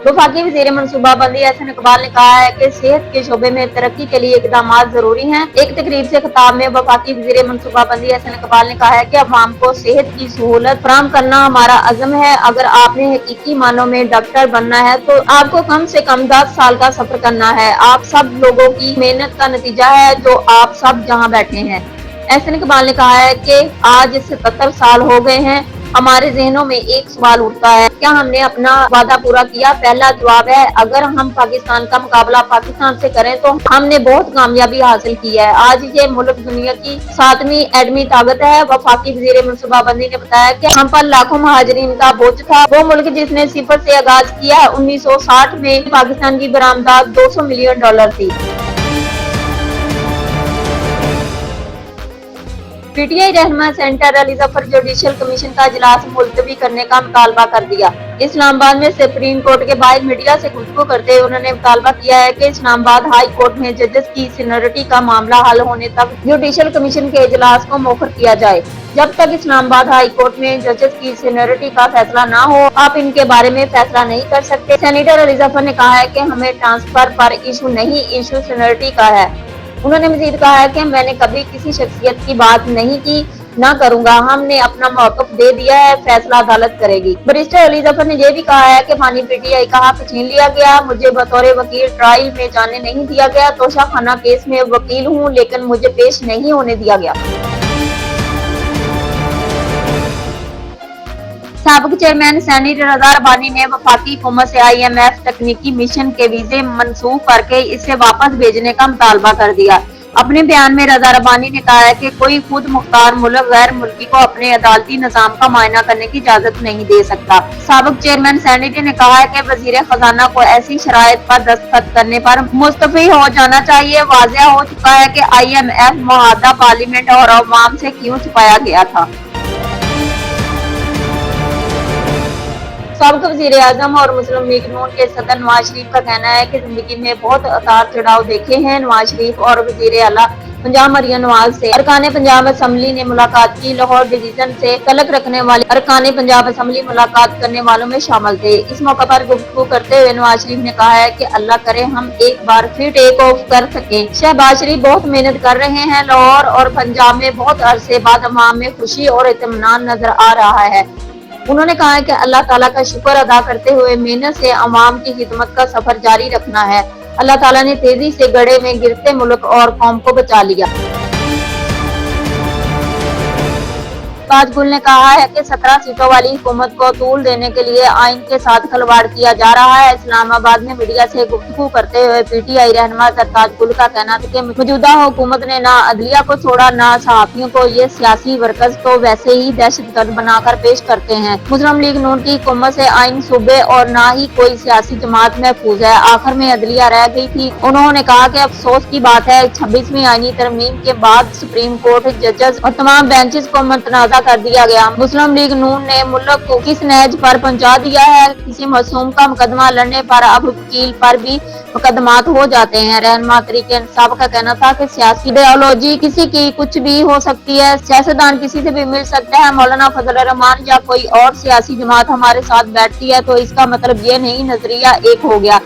वफाकी वज़ीर मनसूबाबंदी एहसन इकबाल ने कहा है कि सेहत के शोबे में तरक्की के लिए इकदाम जरूरी हैं। एक तकरीब से खिताब में वफाकी वज़ीर मनसूबाबंदी एहसन इकबाल ने कहा है कि अवाम को सेहत की सहूलत फराहम करना हमारा अज़म है। अगर आपने हकीकी मानों में डॉक्टर बनना है तो आपको कम से कम 10 साल का सफर करना है। आप सब लोगों की मेहनत का नतीजा है जो आप सब जहाँ बैठे हैं। एहसन इकबाल ने कहा है कि आज 77 साल हो गए हैं। हमारे जहनों में एक सवाल उठता है, क्या हमने अपना वादा पूरा किया? पहला जवाब है, अगर हम पाकिस्तान का मुकाबला पाकिस्तान से करें तो हमने बहुत कामयाबी हासिल की है। आज ये मुल्क दुनिया की 7वीं एटमी ताकत है। वफाकी वज़ीर मनसूबाबंदी ने बताया कि हम पर लाखों महाजरीन का बोझ था। वो मुल्क जिसने सिफर से आगाज किया। 1960 में पाकिस्तान की बरामदात $200 मिलियन थी। पीटीआई रहनुमा senator Ali Zafar judicial commission का इजलास मुलतवी करने का मुतालबा कर दिया। इस्लामाबाद में सुप्रीम कोर्ट के बाहर मीडिया से गुफ्तगू करते हुए उन्होंने मुतालबा किया है कि इस्लामाबाद हाई कोर्ट में जजेस की सीनियरिटी का मामला हल होने तक जुडिशल कमीशन के इजलास को मौखर किया जाए। जब तक इस्लामाबाद हाई कोर्ट में जजेस की सीनियरिटी का फैसला ना हो, आप इनके बारे में फैसला नहीं कर सकते। सेनेटर अली जफर ने कहा है कि हमें ट्रांसफर पर इशू नहीं, इशू सीनियरिटी का है। उन्होंने मजीद कहा है कि मैंने कभी किसी शख्सियत की बात नहीं की, ना करूंगा। हमने अपना मौक़िफ़ दे दिया है, फैसला अदालत करेगी। बैरिस्टर अली जफर ने यह भी कहा है कि मानी पीटीआई का हक छीन लिया गया। मुझे बतौर वकील ट्रायल में जाने नहीं दिया गया। तोशा खाना केस में वकील हूँ लेकिन मुझे पेश नहीं होने दिया गया। साबिक चेयरमैन सेनेटर रज़ा रब्बानी ने वफाकी हुकूमत से IMF तकनीकी मिशन के वीजे मनसूख करके इसे वापस भेजने का मुतालबा कर दिया। अपने बयान में रज़ा रब्बानी ने कहा है कि कोई खुद मुख्तार मुल्क गैर मुल्की को अपने अदालती निजाम का मुआयना करने की इजाजत नहीं दे सकता। साबिक चेयरमैन सेनेटर ने कहा है कि वजीर खजाना को ऐसी शराइत पर दस्तखत करने पर मुस्तफी हो जाना चाहिए। वाज़ेह हो चुका है कि IMF मुआहदा पार्लियामेंट और अवाम से क्यों छुपाया गया था। साबिक वज़ीर आज़म और मुस्लिम लीग नून के सदर नवाज शरीफ का कहना है कि जिंदगी में बहुत उतार चढ़ाव देखे हैं। नवाज शरीफ और वज़ीर आला पंजाब मरियम नवाज से अरकान पंजाब असम्बली ने मुलाकात की। लाहौर डिवीजन से तल्लुक़ रखने वाले अरकान पंजाब असम्बली मुलाकात करने वालों में शामिल थे। इस मौके पर गुफ्तगू करते हुए नवाज शरीफ ने कहा है कि अल्लाह करे हम एक बार फिर टेक ऑफ कर सके। शहबाज शरीफ बहुत मेहनत कर रहे हैं। लाहौर और पंजाब में बहुत अरसे बाद अवाम में खुशी और इत्मीनान नजर आ रहा है। उन्होंने कहा है कि अल्लाह ताला का शुक्र अदा करते हुए मेहनत से अवाम की खिदमत का सफर जारी रखना है। अल्लाह ताला ने तेजी से गड्ढे में गिरते मुल्क और कौम को बचा लिया। ताज गुल ने कहा है कि 17 सीटों वाली हुकूमत को तूल देने के लिए आइन के साथ खिलवाड़ किया जा रहा है। इस्लामाबाद में मीडिया से गुफ्तगू करते हुए पीटीआई रहनुमा सरताज गुल का कहना था कि मौजूदा हुकूमत ने ना अदलिया को छोड़ा ना सहाफियों को। ये सियासी वर्कर्स तो वैसे ही दहशतगर्द बनाकर पेश करते हैं। मुस्लिम लीग नून की हुकूमत से आइन सूबे और ना ही कोई सियासी जमात महफूज है। आखिर में अदलिया रह गई थी। उन्होंने कहा कि अफसोस की बात है 26वीं आईनी तरमीम के बाद सुप्रीम कोर्ट जजेस और तमाम बेंचेस को मुतनाज़ा कर दिया गया। मुस्लिम लीग नून ने मुल्क को किस नहज पर पहुंचा दिया है। किसी मासूम का मुकदमा लड़ने पर अब वकील पर भी मुकदमात हो जाते हैं। रहनुमा तरीके इंसाफ का कहना था कि सियासी आइडियोलॉजी किसी की कुछ भी हो सकती है। सियासतदान किसी से भी मिल सकता है। मौलाना फजल रहमान या कोई और सियासी जमात हमारे साथ बैठती है तो इसका मतलब ये नहीं नजरिया एक हो गया।